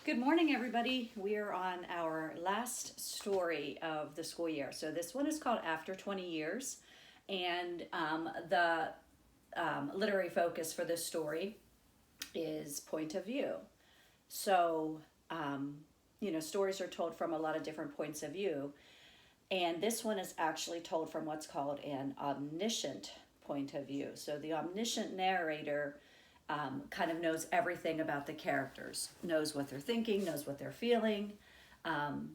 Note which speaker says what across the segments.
Speaker 1: Good morning, everybody. We are on our last story of the school year. So this one is called After 20 Years, and the literary focus for this story is point of view. So, stories are told from a lot of different points of view, and this one is actually told from what's called an omniscient point of view. So the omniscient narrator kind of knows everything about the characters, knows what they're thinking, knows what they're feeling, um,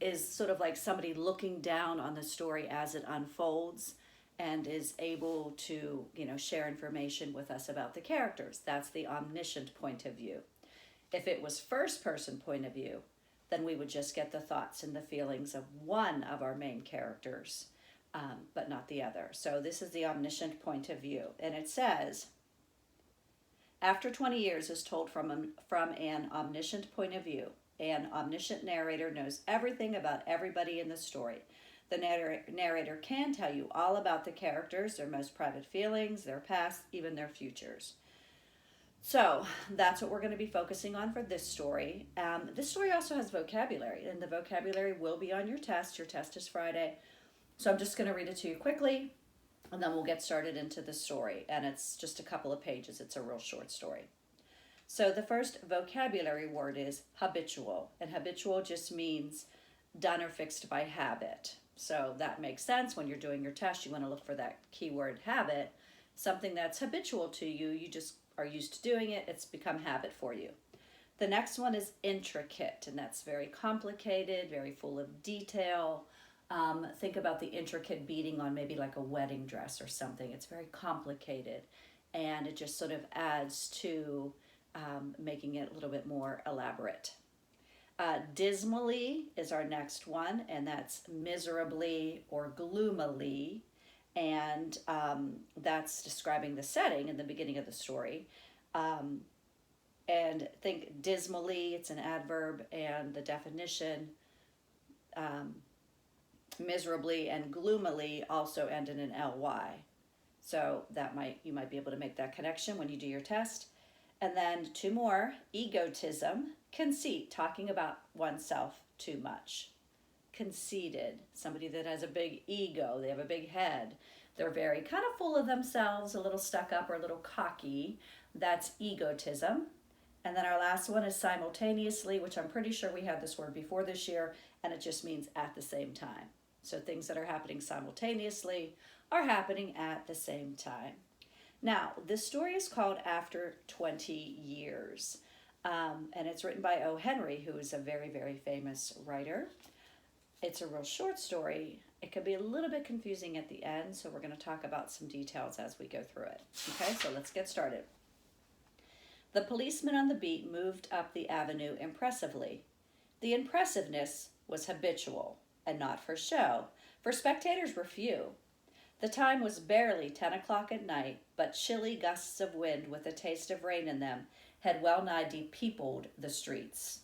Speaker 1: is sort of like somebody looking down on the story as it unfolds and is able to, share information with us about the characters. That's the omniscient point of view. If it was first person point of view, then we would just get the thoughts and the feelings of one of our main characters, but not the other. So this is the omniscient point of view. And it says, after 20 years is told from an omniscient point of view. An omniscient narrator knows everything about everybody in the story. The narrator can tell you all about the characters, their most private feelings, their past, even their futures. So that's what we're going to be focusing on for this story. This story also has vocabulary, and the vocabulary will be on your test. Your test is Friday. So I'm just going to read it to you quickly, and then we'll get started into the story. And it's just a couple of pages. It's a real short story. So the first vocabulary word is habitual. And habitual just means done or fixed by habit. So that makes sense. When you're doing your test, you want to look for that keyword habit. Something that's habitual to you, you just are used to doing it. It's become habit for you. The next one is intricate, and that's very complicated, very full of detail. Think about the intricate beading on maybe like a wedding dress or something. It's very complicated, and it just sort of adds to making it a little bit more elaborate. Dismally is our next one, and that's miserably or gloomily, and that's describing the setting in the beginning of the story. And think dismally, it's an adverb, and the definition, miserably and gloomily also end in an ly. So you might be able to make that connection when you do your test. And then two more: egotism, conceit, talking about oneself too much. Conceited, somebody that has a big ego, they have a big head. They're very kind of full of themselves, a little stuck up or a little cocky. That's egotism. And then our last one is simultaneously, which I'm pretty sure we had this word before this year, and it just means at the same time. So things that are happening simultaneously are happening at the same time. Now, this story is called After 20 Years, and it's written by O. Henry, who is a very, very famous writer. It's a real short story. It can be a little bit confusing at the end, so we're going to talk about some details as we go through it. Okay, so let's get started. The policeman on the beat moved up the avenue impressively. The impressiveness was habitual and not for show, for spectators were few. The time was barely 10 o'clock at night, but chilly gusts of wind with a taste of rain in them had well nigh depeopled the streets.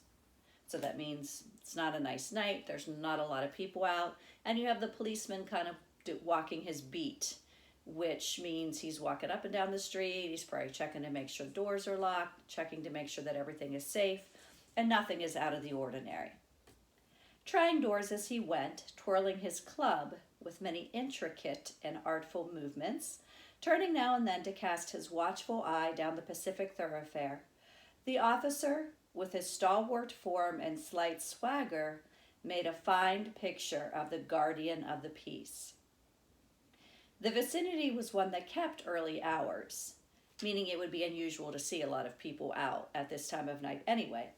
Speaker 1: So that means it's not a nice night, there's not a lot of people out, and you have the policeman kind of walking his beat, which means he's walking up and down the street. He's probably checking to make sure the doors are locked, checking to make sure that everything is safe, and nothing is out of the ordinary. Trying doors as he went, twirling his club with many intricate and artful movements, turning now and then to cast his watchful eye down the Pacific thoroughfare, the officer, with his stalwart form and slight swagger, made a fine picture of the guardian of the peace. The vicinity was one that kept early hours, meaning it would be unusual to see a lot of people out at this time of night anyway.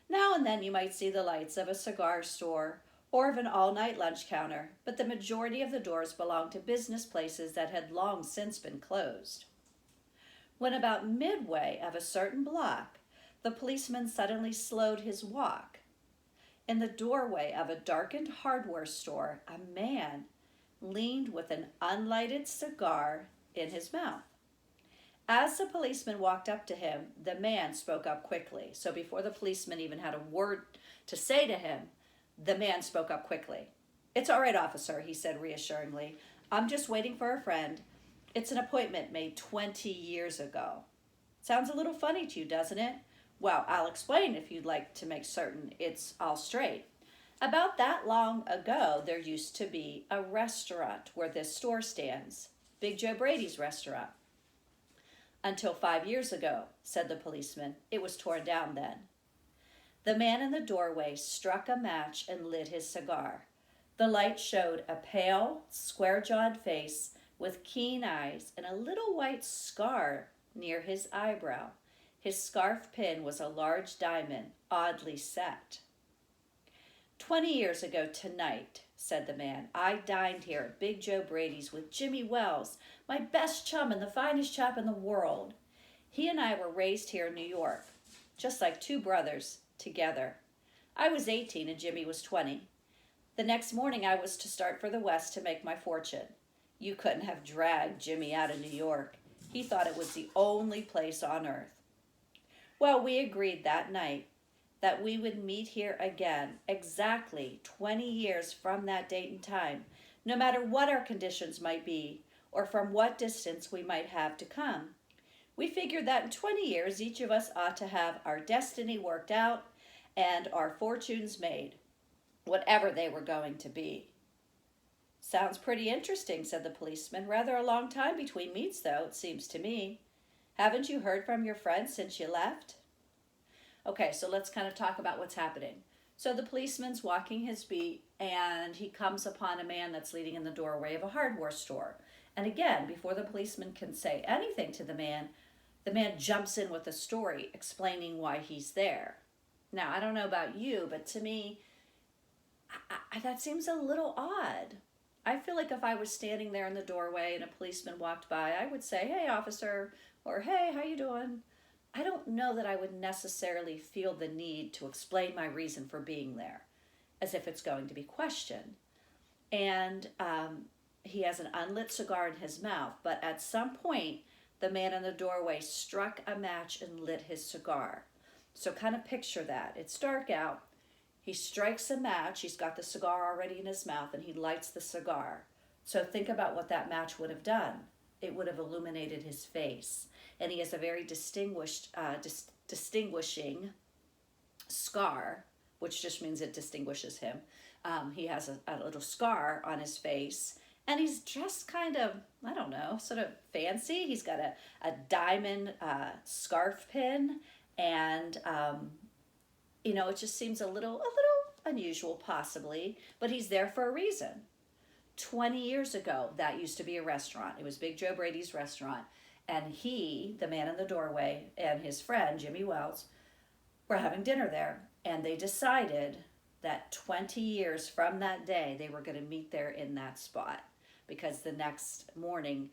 Speaker 1: Now and then you might see the lights of a cigar store or of an all-night lunch counter, but the majority of the doors belonged to business places that had long since been closed. When about midway of a certain block, the policeman suddenly slowed his walk. In the doorway of a darkened hardware store, a man leaned with an unlighted cigar in his mouth. As the policeman walked up to him, the man spoke up quickly. So before the policeman even had a word to say to him, the man spoke up quickly. "It's all right, officer," he said reassuringly. "I'm just waiting for a friend. It's an appointment made 20 years ago. Sounds a little funny to you, doesn't it? Well, I'll explain if you'd like to make certain it's all straight. About that long ago, there used to be a restaurant where this store stands, Big Joe Brady's restaurant. Until 5 years ago, said the policeman. It was torn down then. The man in the doorway struck a match and lit his cigar. The light showed a pale, square-jawed face with keen eyes and a little white scar near his eyebrow. His scarf pin was a large diamond, oddly set. 20 years ago tonight, said the man, I dined here at Big Joe Brady's with Jimmy Wells, my best chum and the finest chap in the world. He and I were raised here in New York, just like two brothers, together. I was 18 and Jimmy was 20. The next morning I was to start for the West to make my fortune. You couldn't have dragged Jimmy out of New York. He thought it was the only place on earth. Well, we agreed that night that we would meet here again exactly 20 years from that date and time, no matter what our conditions might be or from what distance we might have to come. We figured that in 20 years, each of us ought to have our destiny worked out and our fortunes made, whatever they were going to be. Sounds pretty interesting, said the policeman. Rather a long time between meets, though, it seems to me. Haven't you heard from your friend since you left? Okay, so let's kind of talk about what's happening. So the policeman's walking his beat, and he comes upon a man that's leaning in the doorway of a hardware store. And again, before the policeman can say anything to the man jumps in with a story explaining why he's there. Now, I don't know about you, but to me, that seems a little odd. I feel like if I was standing there in the doorway and a policeman walked by, I would say, hey, officer, or hey, how you doing? I don't know that I would necessarily feel the need to explain my reason for being there, as if it's going to be questioned. And he has an unlit cigar in his mouth, but at some point, the man in the doorway struck a match and lit his cigar. So kind of picture that. It's dark out. He strikes a match. He's got the cigar already in his mouth, and he lights the cigar. So think about what that match would have done. It would have illuminated his face. And he has a very distinguishing scar, which just means it distinguishes him. He has a little scar on his face, and he's dressed kind of, I don't know, sort of fancy. He's got a diamond scarf pin, and it just seems a little unusual possibly, but he's there for a reason. 20 years ago, that used to be a restaurant. It was Big Joe Brady's restaurant. And he, the man in the doorway, and his friend, Jimmy Wells, were having dinner there. And they decided that 20 years from that day, they were going to meet there in that spot. Because the next morning,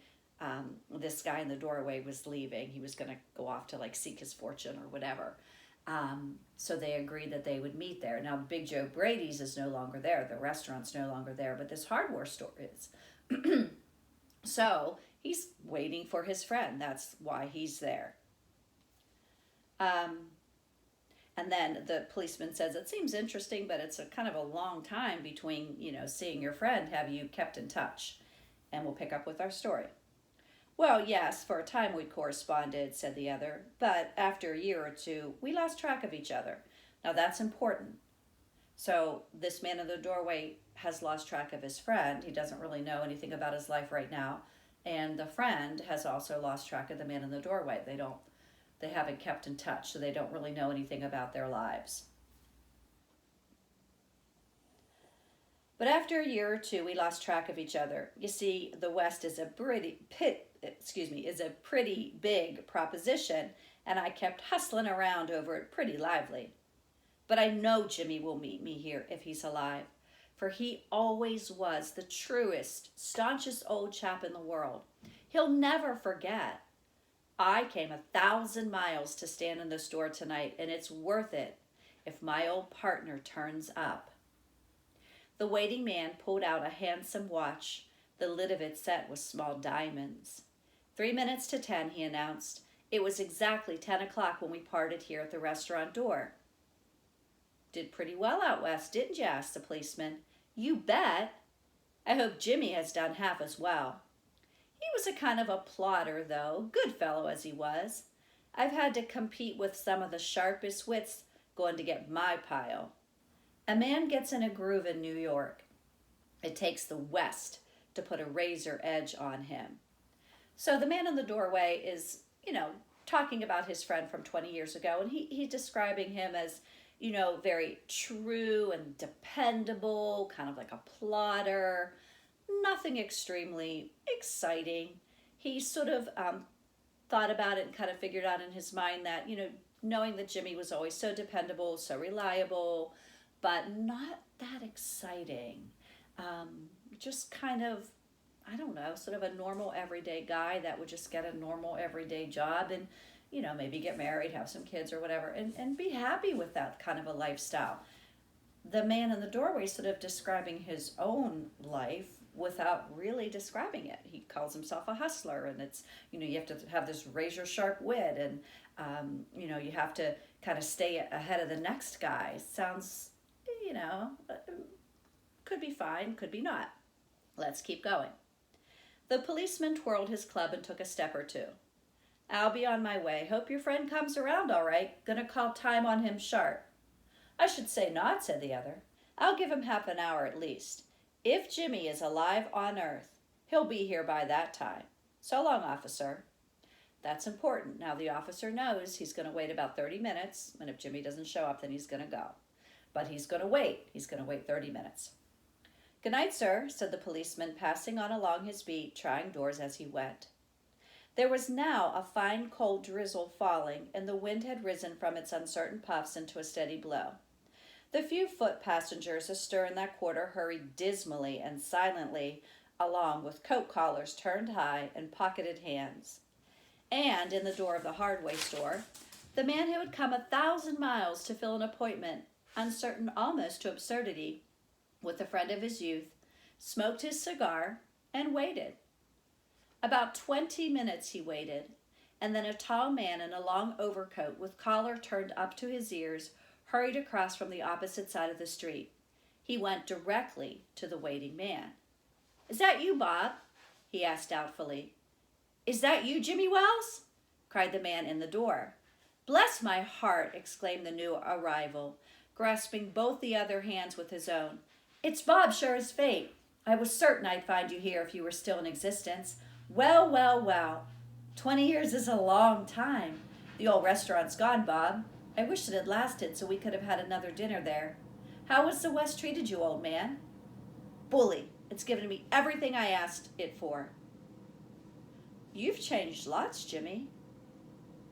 Speaker 1: this guy in the doorway was leaving. He was going to go off to seek his fortune or whatever. So they agreed that they would meet there. Now, Big Joe Brady's is no longer there. The restaurant's no longer there, but this hardware store is. So he's waiting for his friend. That's why he's there. And then the policeman says, it seems interesting, but it's a kind of a long time between, seeing your friend. Have you kept in touch? And we'll pick up with our story. Well, yes, for a time we corresponded, said the other, but after a year or two, we lost track of each other. Now that's important. So this man in the doorway has lost track of his friend. He doesn't really know anything about his life right now. And the friend has also lost track of the man in the doorway. They haven't kept in touch, so they don't really know anything about their lives. But after a year or two, we lost track of each other. You see, the West is a pretty big proposition, and I kept hustling around over it pretty lively. But I know Jimmy will meet me here if he's alive, for he always was the truest, staunchest old chap in the world. He'll never forget. I came 1,000 miles to stand in the store tonight, and it's worth it if my old partner turns up. The waiting man pulled out a handsome watch, the lid of it set with small diamonds. 3 minutes to 10, he announced. It was exactly 10 o'clock when we parted here at the restaurant door. Did pretty well out west, didn't you? Asked the policeman. You bet. I hope Jimmy has done half as well. He was a kind of a plodder, though, good fellow as he was. I've had to compete with some of the sharpest wits going to get my pile. A man gets in a groove in New York. It takes the West to put a razor edge on him. So the man in the doorway is, talking about his friend from 20 years ago, and he's describing him as, very true and dependable, kind of like a plodder, nothing extremely exciting. He sort of thought about it and kind of figured out in his mind that, knowing that Jimmy was always so dependable, so reliable, but not that exciting. Just kind of, I don't know, sort of a normal everyday guy that would just get a normal everyday job and, maybe get married, have some kids or whatever, and be happy with that kind of a lifestyle. The man in the doorway is sort of describing his own life without really describing it. He calls himself a hustler, and it's, you have to have this razor sharp wit, and, you have to kind of stay ahead of the next guy. Sounds, could be fine, could be not. Let's keep going. The policeman twirled his club and took a step or two. I'll be on my way. Hope your friend comes around all right. Gonna call time on him sharp. I should say not, said the other. I'll give him half an hour at least. If Jimmy is alive on earth, he'll be here by that time. So long, officer. That's important. Now the officer knows he's going to wait about 30 minutes, and if Jimmy doesn't show up, then he's going to go. But he's going to wait. He's going to wait 30 minutes. Good night, sir, said the policeman, passing on along his beat, trying doors as he went. There was now a fine cold drizzle falling, and the wind had risen from its uncertain puffs into a steady blow. The few foot passengers astir in that quarter hurried dismally and silently along with coat collars turned high and pocketed hands. And in the door of the hardware store, the man who had come 1,000 miles to fill an appointment, uncertain almost to absurdity, with a friend of his youth, smoked his cigar and waited. About 20 minutes he waited, and then a tall man in a long overcoat with collar turned up to his ears hurried across from the opposite side of the street. He went directly to the waiting man. Is that you, Bob? He asked doubtfully. Is that you, Jimmy Wells? Cried the man in the door. Bless my heart, exclaimed the new arrival, grasping both the other hands with his own. It's Bob, sure as fate. I was certain I'd find you here if you were still in existence. Well, well, well. 20 years is a long time. The old restaurant's gone, Bob. I wish it had lasted so we could have had another dinner there. How has the West treated you, old man? Bully. It's given me everything I asked it for. You've changed lots, Jimmy.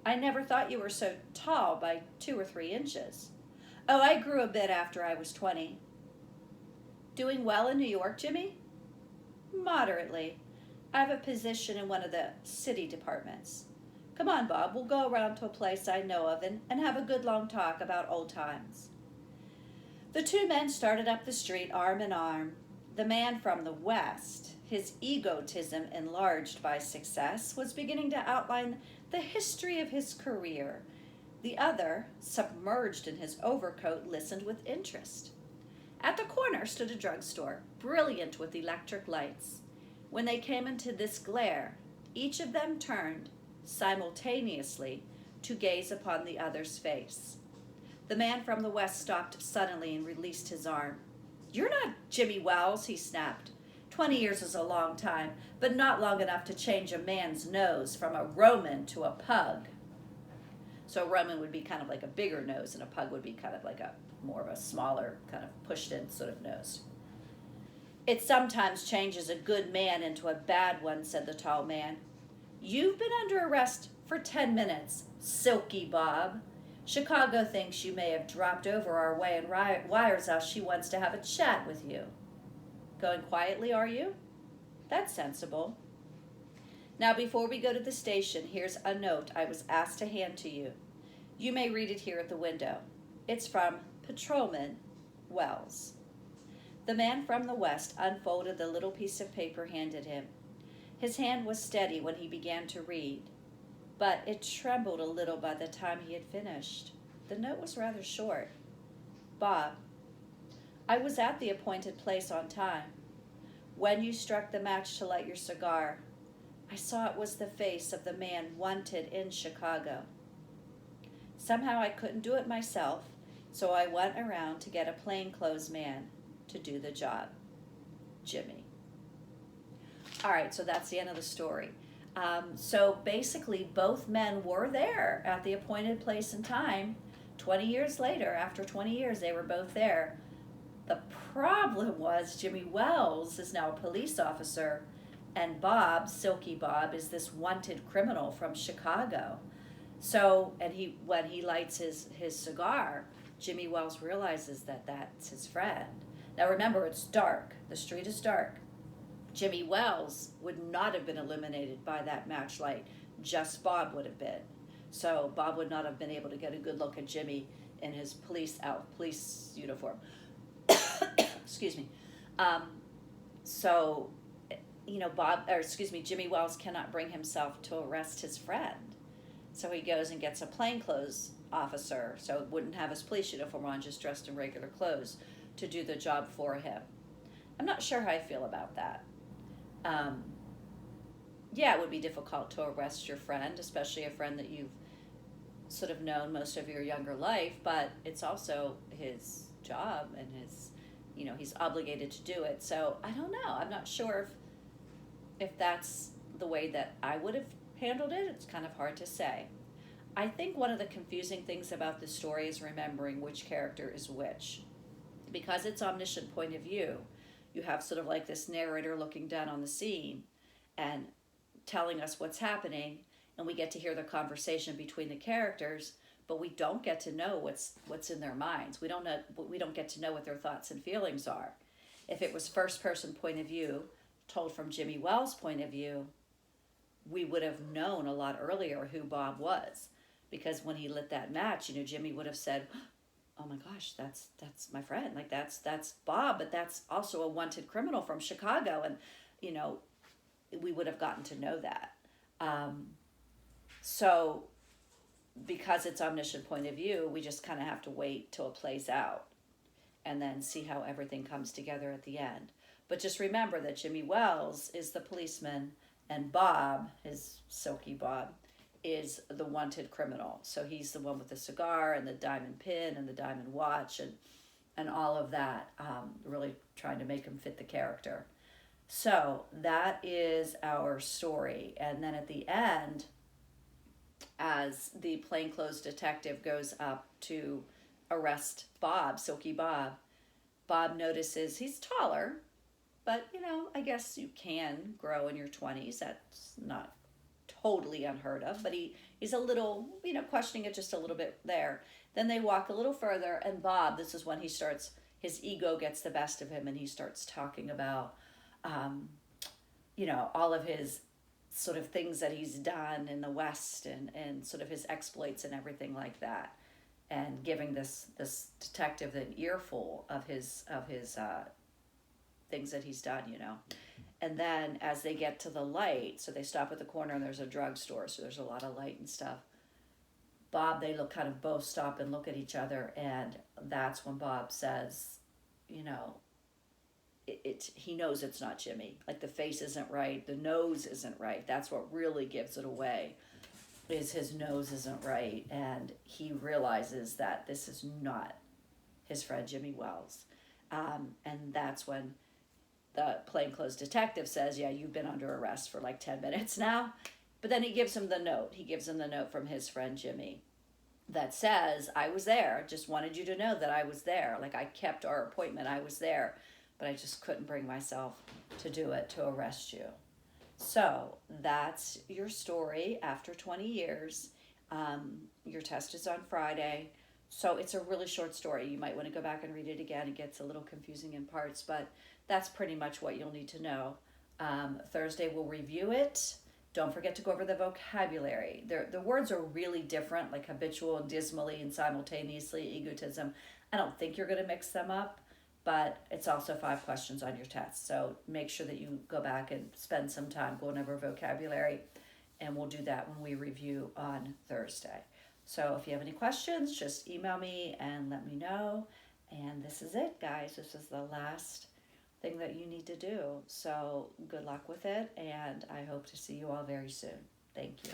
Speaker 1: I never thought you were so tall by 2 or 3 inches. Oh, I grew a bit after I was 20. Doing well in New York, Jimmy? Moderately. I have a position in one of the city departments. Come on, Bob, we'll go around to a place I know of and have a good long talk about old times. The two men started up the street arm in arm. The man from the West, his egotism enlarged by success, was beginning to outline the history of his career. The other, submerged in his overcoat, listened with interest. At the corner stood a drugstore, brilliant with electric lights. When they came into this glare, each of them turned, simultaneously, to gaze upon the other's face. The man from the West stopped suddenly and released his arm. You're not Jimmy Wells, he snapped. 20 years is a long time, but not long enough to change a man's nose from a Roman to a pug. So a Roman would be kind of like a bigger nose, and a pug would be kind of like a more of a smaller, kind of pushed-in sort of nose. It sometimes changes a good man into a bad one, said the tall man. You've been under arrest for 10 minutes, Silky Bob. Chicago thinks you may have dropped over our way and wires us she wants to have a chat with you. Going quietly, are you? That's sensible. Now, before we go to the station, here's a note I was asked to hand to you. You may read it here at the window. It's from Patrolman Wells. The man from the West unfolded the little piece of paper handed him. His hand was steady when he began to read, but it trembled a little by the time he had finished. The note was rather short. Bob, I was at the appointed place on time. When you struck the match to light your cigar, I saw it was the face of the man wanted in Chicago. Somehow I couldn't do it myself, so I went around to get a plainclothes man to do the job. Jimmy. All right, so that's the end of the story. So basically, both men were there at the appointed place and time. 20 years later, after 20 years, they were both there. The problem was Jimmy Wells is now a police officer, and Bob, Silky Bob, is this wanted criminal from Chicago. So, and when he lights his cigar, Jimmy Wells realizes that that's his friend. Now remember, it's dark. The street is dark. Jimmy Wells would not have been eliminated by that match light. Just Bob would have been. So Bob would not have been able to get a good look at Jimmy in his police uniform. Excuse me. So, Jimmy Wells cannot bring himself to arrest his friend. So he goes and gets a plainclothes officer, so it wouldn't have his police uniform on, just dressed in regular clothes, to do the job for him. I'm not sure how I feel about that. Yeah, it would be difficult to arrest your friend, especially a friend that you've sort of known most of your younger life, but it's also his job and he's obligated to do it. So I don't know. I'm not sure if that's the way that I would have handled it. It's kind of hard to say. I think one of the confusing things about this story is remembering which character is which. Because it's omniscient point of view, you have sort of like this narrator looking down on the scene and telling us what's happening, and we get to hear the conversation between the characters, but we don't get to know what's in their minds. We don't get to know what their thoughts and feelings are. If it was first person point of view, told from Jimmy Wells' point of view, we would have known a lot earlier who Bob was, because when he lit that match, Jimmy would have said, "Oh my gosh, that's my friend. Like that's Bob, but that's also a wanted criminal from Chicago," and we would have gotten to know that. So, because it's omniscient point of view, we just kind of have to wait till it plays out, and then see how everything comes together at the end. But just remember that Jimmy Wells is the policeman, and Bob, his Silky Bob, is the wanted criminal. So he's the one with the cigar and the diamond pin and the diamond watch and all of that, really trying to make him fit the character. So that is our story. And then at the end, as the plainclothes detective goes up to arrest Bob, Silky Bob, Bob notices he's taller, but I guess you can grow in your 20s. That's not totally unheard of, but he's a little, questioning it just a little bit there. Then they walk a little further, and Bob, this is when his ego gets the best of him, and he starts talking about, all of his sort of things that he's done in the West and sort of his exploits and everything like that, and giving this detective an earful of his things that he's done, And then as they get to the light, so they stop at the corner and there's a drugstore, so there's a lot of light and stuff. Bob, they both stop and look at each other, and that's when Bob says, he knows it's not Jimmy. Like the face isn't right, the nose isn't right. That's what really gives it away, is his nose isn't right, and he realizes that this is not his friend Jimmy Wells. And that's when the plainclothes detective says, "Yeah, you've been under arrest for like 10 minutes now." But then he gives him the note. He gives him the note from his friend Jimmy that says, "I was there. Just wanted you to know that I was there. Like I kept our appointment. I was there, but I just couldn't bring myself to do it, to arrest you." So that's your story after 20 years. Your test is on Friday. So it's a really short story. You might want to go back and read it again. It gets a little confusing in parts, but that's pretty much what you'll need to know. Thursday we'll review it. Don't forget to go over the vocabulary. The words are really different, like habitual and dismally and simultaneously, egotism. I don't think you're going to mix them up, but it's also 5 questions on your test. So make sure that you go back and spend some time going over vocabulary, and we'll do that when we review on Thursday. So if you have any questions, just email me and let me know. And this is it, guys. This is the last thing that you need to do. So good luck with it, and I hope to see you all very soon. Thank you.